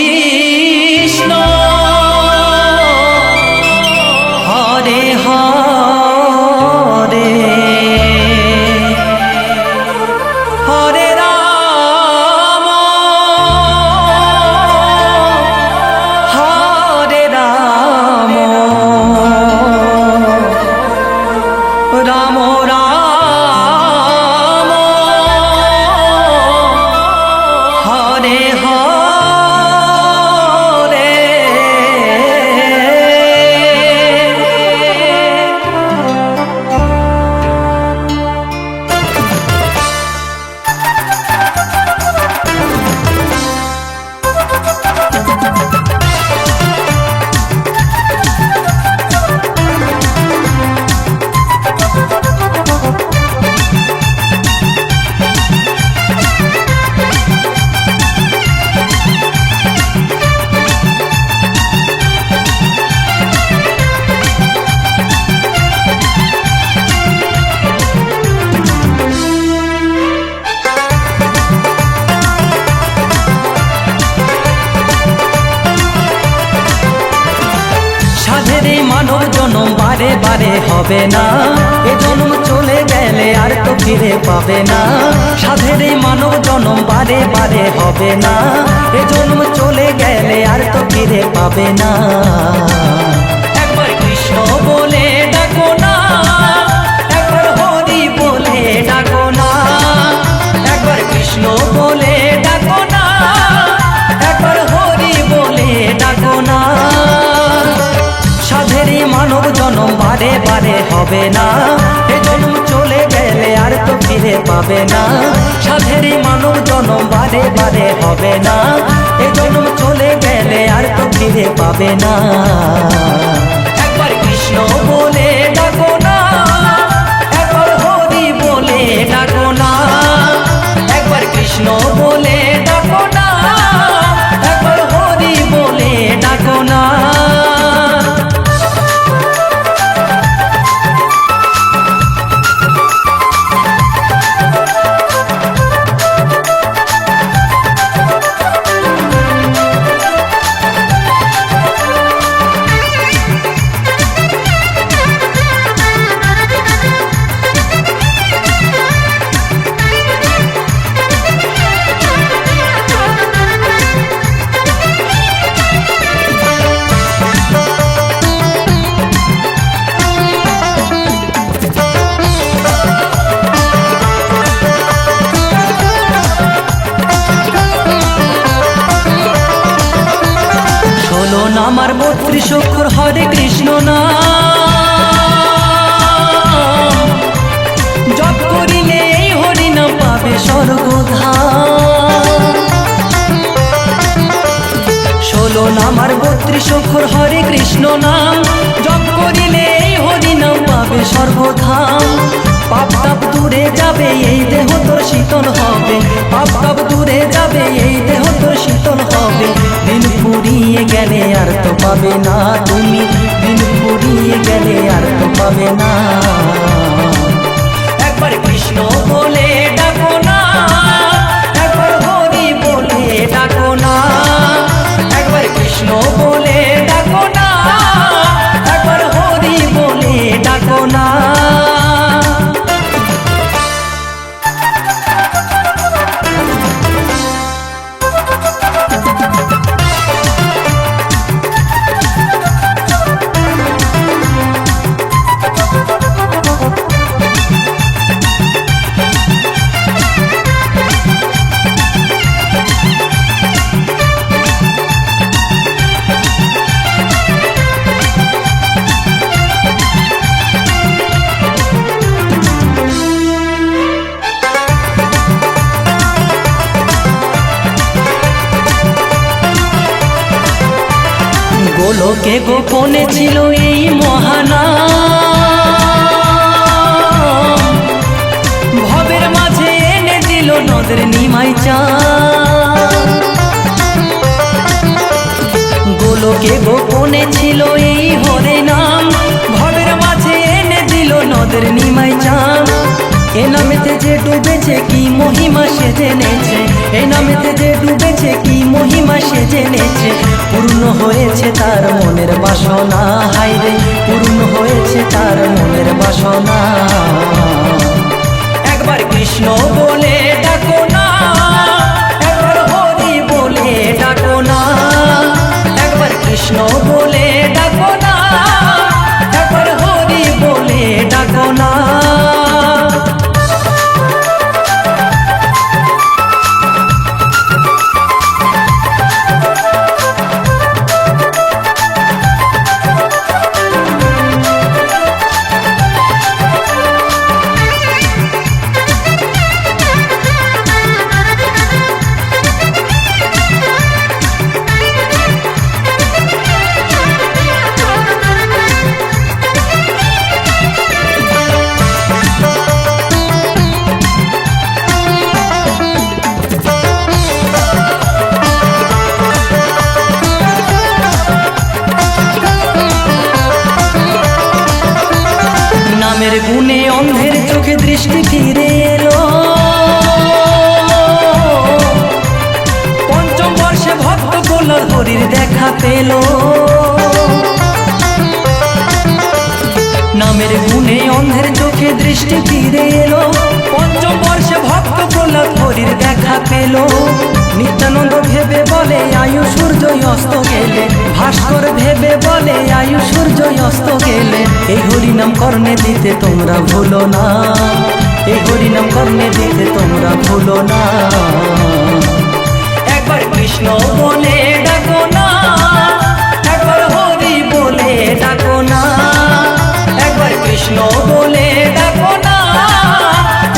কৃষ্ণ হরে হরে হরে রাম হরে রাম রাম রাম হরে হরে মানব জনম বারে বারে হবে না, এ জনম চলে গেলে আর তো ফিরে পাবে না। সাধের এই মানব জনম বারে বারে হবে না, এ জনম চলে গেলে আর তো ফিরে পাবে না। একবার কৃষ্ণ বলে ডাকো না, একবার হরি বলে ডাকো না, একবার কৃষ্ণ বলে ডাকো না, একবার হরি বলে ডাকো না। সাধের মানব জনম বারে বারে হবে না, এ জনম চলে গেলে আর তো ফিরে পাবে না। সাধের মানব জনম বারে বারে হবে না, এ জনম চলে গেলে আর তো ফিরে পাবে না। একবার কৃষ্ণ বলে ডাকো না, একবার হরি বলে ডাকো না, একবার কৃষ্ণ বলে ডাকো না, একবার হরি বলে ডাকো না। আমার ৩২ অক্ষর হরে কৃষ্ণ নাম, জপ করিলে এই হরি নাম পাবে স্বর্গধাম। ১৬ নামার ৩২ অক্ষর হরে কৃষ্ণ নাম, জপ করিলে এই হরি নাম পাবে স্বর্গধাম। পাপ তাপ দূরে যাবে এই দেহ তোর শীতল হবে, পাপ তাপ দূরে যাবে এই দেহ তোর শীতল হবে। দিন ফুরিয়ে গেলে আর তো পাবে না তুমি, দিন ফুরিয়ে গেলে আর তো পাবে না। একবার কৃষ্ণ বলে ডাকো না, একবার হরি বলে ডাকো না, একবার কৃষ্ণ বলে ডাকো না, একবার হরি বলে ডাকো না। গোলকে গোপনে ছিল এই মহানাম, ভবের মাঝে এনে দিল নদের নিমাই চাঁদ। গোলকে গোপনে ছিল এই হরে নাম, ভবের মাঝে এনে দিল নদের নিমাই চাঁদ। এ নামেতে যে ডুবেছে কি মহিমা সে জেনেছে, এ নামেতে যে ডুবেছে কি মহিমা সে জেনেছে পূর্ণ হয়েছে তার মনের বাসনা, হায়রে পূর্ণ হয়েছে তার মনের বাসনা। একবার কৃষ্ণ বলে ডাকো না, একবার হরি বলে ডাকো না, একবার কৃষ্ণ বলে ডাকো না, একবার হরি বলে ডাকো না। নামের গুণে অন্ধের চোখে দৃষ্টি ফিরে এলো, পঞ্চম বর্ষে ভক্ত গোলার হরির দেখা পেল। নামের গুণে অন্ধের চোখে দৃষ্টি ফিরে এলো, পঞ্চম বর্ষে ভক্ত গোলার হরির দেখা পেল। নিত্যানন্দ ভেবে বলে আয়ু সূর্য অস্ত গেলে, ভাস্কর ভেবে বলে আয়ু সূর্য অস্ত গেলে। এই হরিনাম কর্ণে দিতে তোমরা ভুলো না, এই হরিনাম কর্ণে দিতে তোমরা ভুলো না। একবার কৃষ্ণ বলে ডাকো না, একবার হরি বলে ডাকো না, একবার কৃষ্ণ বলে ডাকো না,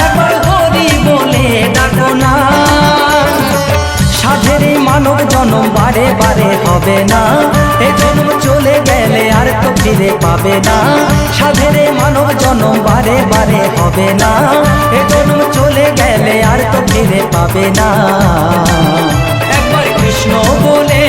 একবার হরি বলে ডাকো না। সাধের এই মানব জন্ম বারে বারে হবে না, এ জন্ম চলে গেলে আর তো ফিরে পাবে না। সাধের এই মানব জন্ম বারে বারে হবে না, এ জন্ম চলে গেলে আর তো ফিরে পাবে না। একবার কৃষ্ণ বলে